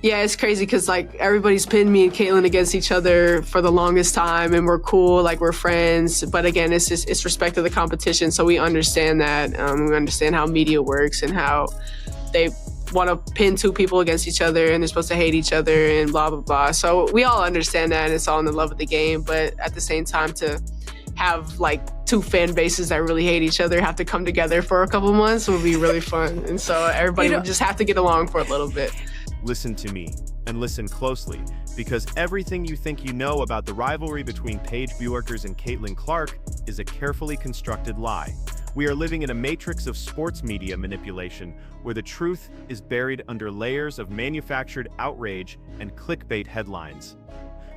Yeah, it's crazy because like everybody's pinned me and Caitlyn against each other for the longest time, and we're cool, like we're friends. But again, it's respect of the competition, so we understand that. We understand how media works and how they want to pin two people against each other, and they're supposed to hate each other and blah blah blah. So we all understand that, and it's all in the love of the game. But at the same time, to have like two fan bases that really hate each other have to come together for a couple months would be really fun. And so everybody would just have to get along for a little bit. Listen to me, and listen closely, because everything you think you know about the rivalry between Paige Bueckers and Caitlin Clark is a carefully constructed lie. We are living in a matrix of sports media manipulation where the truth is buried under layers of manufactured outrage and clickbait headlines.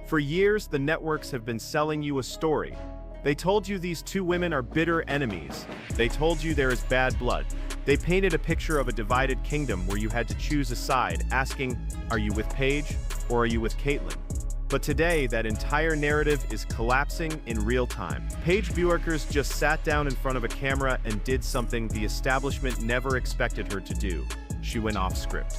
For years, the networks have been selling you a story. They told you these two women are bitter enemies. They told you there is bad blood. They painted a picture of a divided kingdom where you had to choose a side, asking, are you with Paige or are you with Caitlyn? But today, that entire narrative is collapsing in real time. Paige Bueckers just sat down in front of a camera and did something the establishment never expected her to do. She went off script.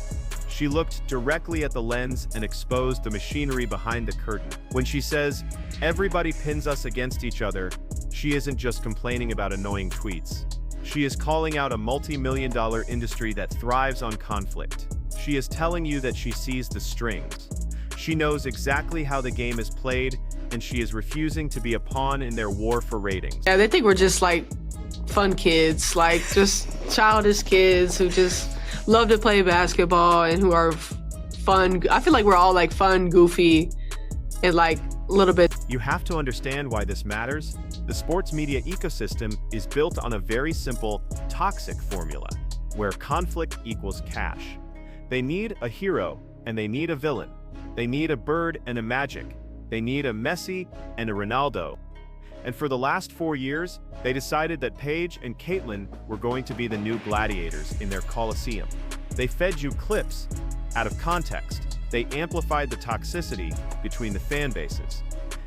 She looked directly at the lens and exposed the machinery behind the curtain. When she says, everybody pins us against each other, she isn't just complaining about annoying tweets. She is calling out a multi-million-dollar industry that thrives on conflict. She is telling you that she sees the strings. She knows exactly how the game is played, and she is refusing to be a pawn in their war for ratings. Yeah, they think we're just like fun kids, like just childish kids who just love to play basketball and who are fun. I feel like we're all like fun, goofy, and like a little bit. You have to understand why this matters. The sports media ecosystem is built on a very simple, toxic formula, where conflict equals cash. They need a hero and they need a villain. They need a Bird and a Magic. They need a Messi and a Ronaldo. And for the last 4 years, they decided that Paige and Caitlyn were going to be the new gladiators in their coliseum. They fed you clips out of context. They amplified the toxicity between the fan bases.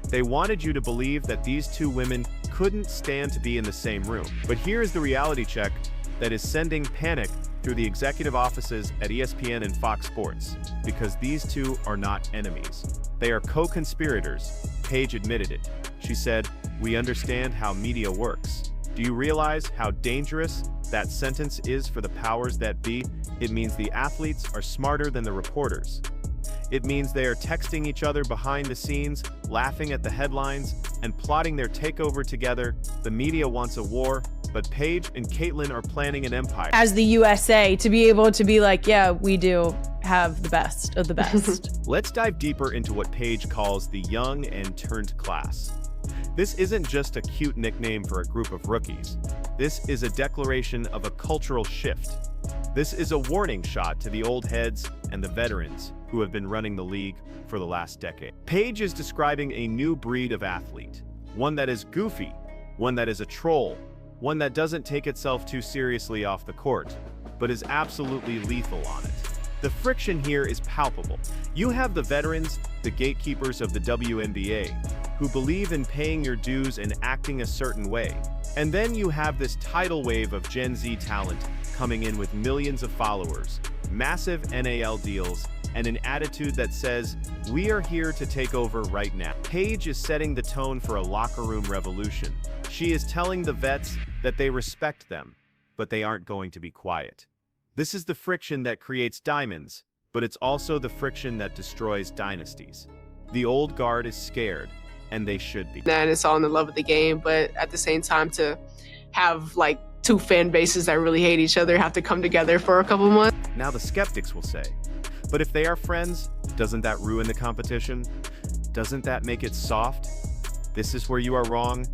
They wanted you to believe that these two women couldn't stand to be in the same room. But here is the reality check that is sending panic through the executive offices at ESPN and Fox Sports, because these two are not enemies. They are co-conspirators. Paige admitted it. She said, "We understand how media works." Do you realize how dangerous that sentence is for the powers that be? It means the athletes are smarter than the reporters. It means they are texting each other behind the scenes, laughing at the headlines, and plotting their takeover together. The media wants a war, but Paige and Caitlyn are planning an empire. As the USA, to be able to be like, yeah, we do have the best of the best. Let's dive deeper into what Paige calls the young and turned class. This isn't just a cute nickname for a group of rookies. This is a declaration of a cultural shift. This is a warning shot to the old heads and the veterans who have been running the league for the last decade. Paige is describing a new breed of athlete, one that is goofy, one that is a troll, one that doesn't take itself too seriously off the court, but is absolutely lethal on it. The friction here is palpable. You have the veterans, the gatekeepers of the WNBA, who believe in paying your dues and acting a certain way. And then you have this tidal wave of Gen Z talent coming in with millions of followers, massive NAL deals, and an attitude that says, we are here to take over right now. Paige is setting the tone for a locker room revolution. She is telling the vets that they respect them, but they aren't going to be quiet. This is the friction that creates diamonds, but it's also the friction that destroys dynasties. The old guard is scared, and they should be. And it's all in the love of the game, but at the same time, to have like two fan bases that really hate each other have to come together for a couple months. Now the skeptics will say, but if they are friends, doesn't that ruin the competition? Doesn't that make it soft? This is where you are wrong.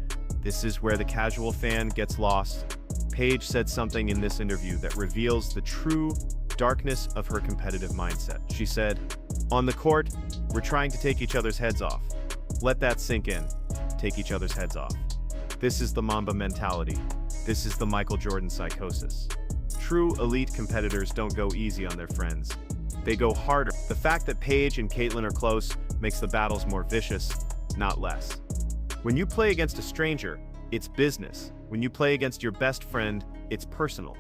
This is where the casual fan gets lost. Paige said something in this interview that reveals the true darkness of her competitive mindset. She said, on the court, we're trying to take each other's heads off. Let that sink in. Take each other's heads off. This is the Mamba mentality. This is the Michael Jordan psychosis. True elite competitors don't go easy on their friends. They go harder. The fact that Paige and Caitlyn are close makes the battles more vicious, not less. When you play against a stranger, it's business. When you play against your best friend, it's personal.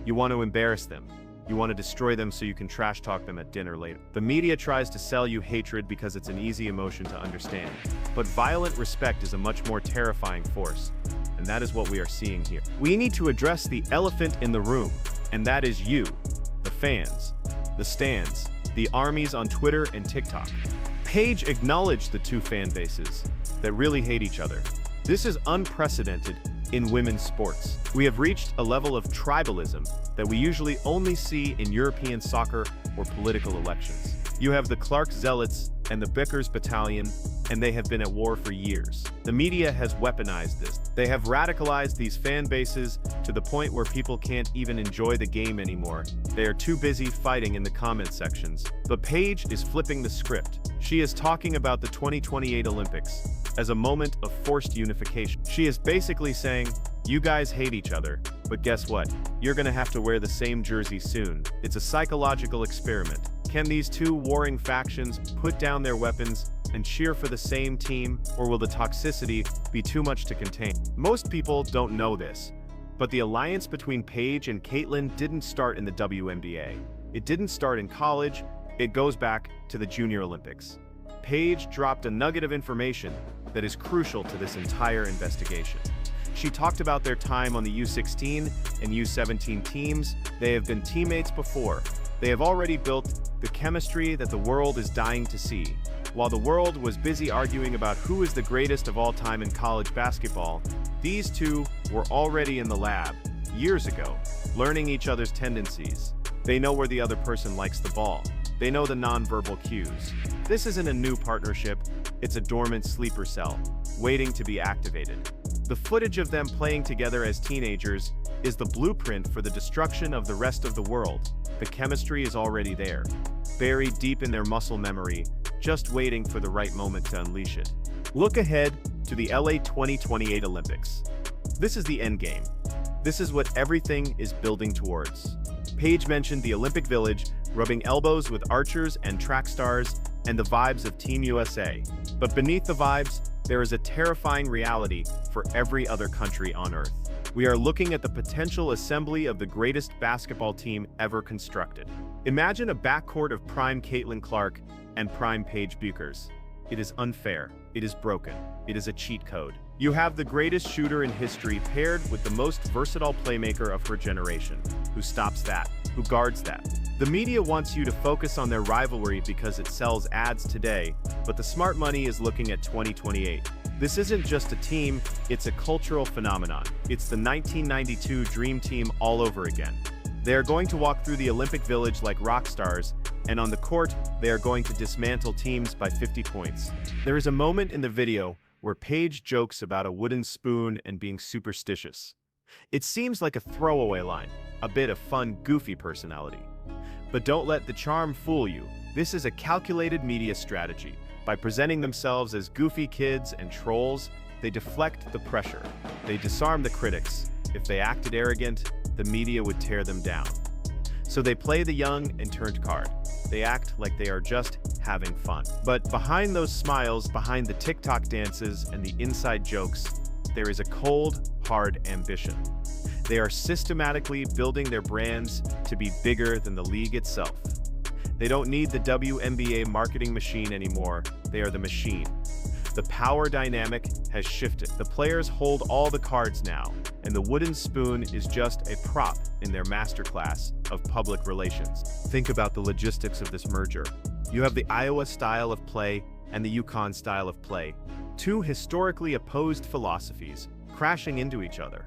You want to embarrass them. You want to destroy them so you can trash talk them at dinner later. The media tries to sell you hatred because it's an easy emotion to understand. But violent respect is a much more terrifying force. And that is what we are seeing here. We need to address the elephant in the room, and that is you, the fans, the stands, the armies on Twitter and TikTok. Paige acknowledged the two fan bases that really hate each other. This is unprecedented in women's sports. We have reached a level of tribalism that we usually only see in European soccer or political elections. You have the Clark Zealots and the Bueckers Battalion, and they have been at war for years. The media has weaponized this. They have radicalized these fan bases to the point where people can't even enjoy the game anymore. They are too busy fighting in the comment sections. But Paige is flipping the script. She is talking about the 2028 Olympics as a moment of forced unification. She is basically saying, you guys hate each other, but guess what? You're gonna have to wear the same jersey soon. It's a psychological experiment. Can these two warring factions put down their weapons and cheer for the same team, or will the toxicity be too much to contain? Most people don't know this, but the alliance between Paige and Caitlin didn't start in the WNBA. It didn't start in college, it goes back to the Junior Olympics. Paige dropped a nugget of information that is crucial to this entire investigation. She talked about their time on the U16 and U17 teams. They have been teammates before. They have already built the chemistry that the world is dying to see. While the world was busy arguing about who is the greatest of all time in college basketball, these two were already in the lab, years ago, learning each other's tendencies. They know where the other person likes the ball. They know the nonverbal cues. This isn't a new partnership, it's a dormant sleeper cell, waiting to be activated. The footage of them playing together as teenagers is the blueprint for the destruction of the rest of the world. The chemistry is already there, buried deep in their muscle memory, just waiting for the right moment to unleash it. Look ahead to the LA 2028 Olympics. This is the endgame. This is what everything is building towards. Paige mentioned the Olympic Village, rubbing elbows with archers and track stars, and the vibes of Team USA. But beneath the vibes, there is a terrifying reality for every other country on Earth. We are looking at the potential assembly of the greatest basketball team ever constructed. Imagine a backcourt of prime Caitlin Clark and prime Paige Bueckers. It is unfair. It is broken. It is a cheat code. You have the greatest shooter in history paired with the most versatile playmaker of her generation. Who stops that? Who guards that? The media wants you to focus on their rivalry because it sells ads today, but the smart money is looking at 2028. This isn't just a team, it's a cultural phenomenon. It's the 1992 Dream Team all over again. They are going to walk through the Olympic Village like rock stars, and on the court, they are going to dismantle teams by 50 points. There is a moment in the video where Paige jokes about a wooden spoon and being superstitious. It seems like a throwaway line, a bit of fun, goofy personality. But don't let the charm fool you. This is a calculated media strategy. By presenting themselves as goofy kids and trolls, they deflect the pressure. They disarm the critics. If they acted arrogant, the media would tear them down. So they play the young and turned card. They act like they are just having fun. But behind those smiles, behind the TikTok dances and the inside jokes, there is a cold, hard ambition. They are systematically building their brands to be bigger than the league itself. They don't need the WNBA marketing machine anymore. They are the machine. The power dynamic has shifted. The players hold all the cards now, and the wooden spoon is just a prop in their masterclass of public relations. Think about the logistics of this merger. You have the Iowa style of play and the UConn style of play, two historically opposed philosophies crashing into each other.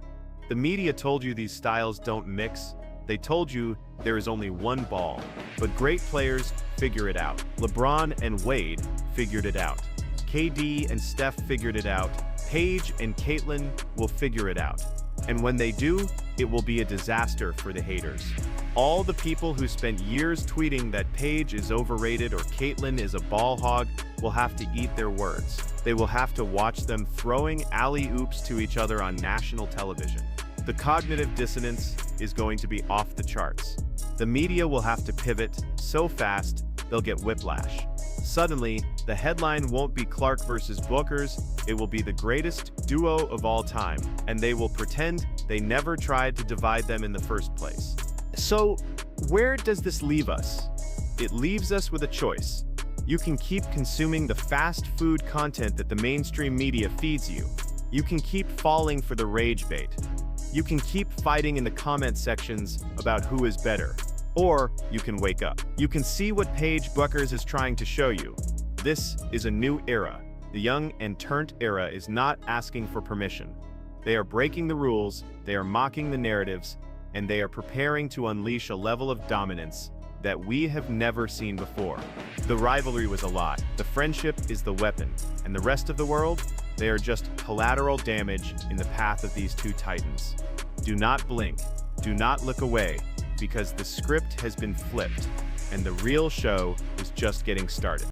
The media told you these styles don't mix. They told you there is only one ball, but great players figure it out. LeBron and Wade figured it out. KD and Steph figured it out. Paige and Caitlin will figure it out. And when they do, it will be a disaster for the haters. All the people who spent years tweeting that Paige is overrated or Caitlin is a ball hog will have to eat their words. They will have to watch them throwing alley-oops to each other on national television. The cognitive dissonance is going to be off the charts. The media will have to pivot so fast, they'll get whiplash. Suddenly, the headline won't be Clark versus Bueckers, it will be the greatest duo of all time, and they will pretend they never tried to divide them in the first place. So, where does this leave us? It leaves us with a choice. You can keep consuming the fast food content that the mainstream media feeds you. You can keep falling for the rage bait. You can keep fighting in the comment sections about who is better. Or you can wake up. You can see what Paige Bueckers is trying to show you. This is a new era. The young and turnt era is not asking for permission. They are breaking the rules, they are mocking the narratives, and they are preparing to unleash a level of dominance that we have never seen before. The rivalry was a lie. The friendship is the weapon. And the rest of the world, they are just collateral damage in the path of these two titans. Do not blink. Do not look away, because the script has been flipped, and the real show is just getting started.